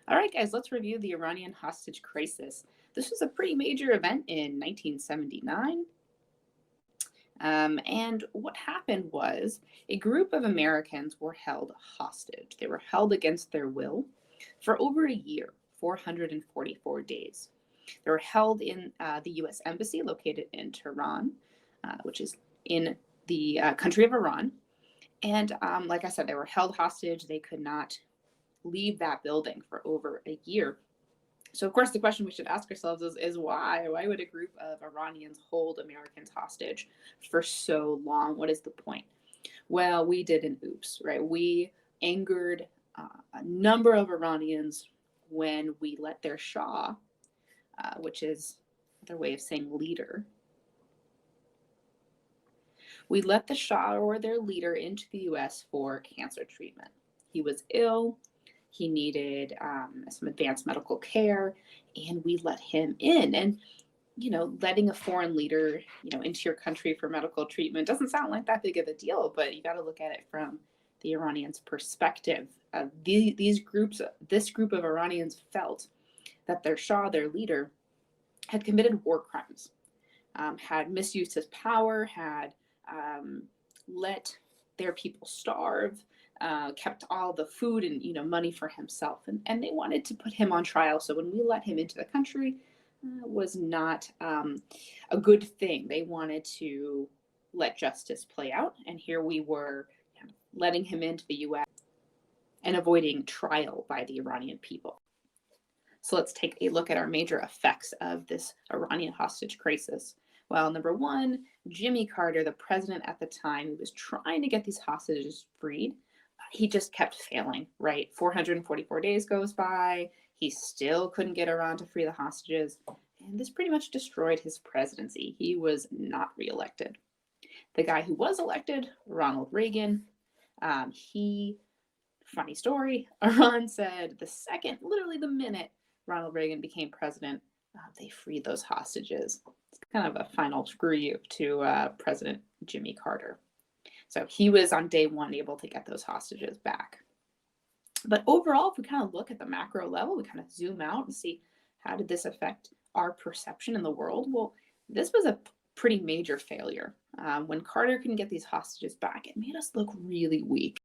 All right, guys, let's review the Iranian hostage crisis. This was a pretty major event in 1979. And what happened was a group of Americans were held hostage. They were held against their will for over a year, 444 days. They were held in the U.S. Embassy located in Tehran, which is in the country of Iran. And like I said, they were held hostage. They could not leave that building for over a year. So, of course, the question we should ask ourselves is why? Why would a group of Iranians hold Americans hostage for so long? What is the point? Well, we did an oops, right? We angered a number of Iranians when we let their Shah, which is their way of saying leader, we let the Shah or their leader into the US for cancer treatment. He was ill, he needed some advanced medical care, and we let him in. And, letting a foreign leader, into your country for medical treatment doesn't sound like that big of a deal, but you got to look at it from the Iranians' perspective. This group of Iranians felt that their Shah, their leader, had committed war crimes, had misused his power, had let their people starve, kept all the food and money for himself, and they wanted to put him on trial. So when we let him into the country, was not a good thing. They wanted to let justice play out, and here we were letting him into the U.S. and avoiding trial by the Iranian people. So let's take a look at our major effects of this Iranian hostage crisis. Well, number one, Jimmy Carter, the president at the time, who was trying to get these hostages freed, he just kept failing, right? 444 days goes by. He still couldn't get Iran to free the hostages. And this pretty much destroyed his presidency. He was not reelected. The guy who was elected, Ronald Reagan, funny story, Iran said literally the minute Ronald Reagan became president, they freed those hostages. It's kind of a final screw you to President Jimmy Carter. So he was on day one able to get those hostages back. But overall, if we kind of look at the macro level, we kind of zoom out and see how did this affect our perception in the world? Well, this was a pretty major failure. When Carter couldn't get these hostages back, it made us look really weak.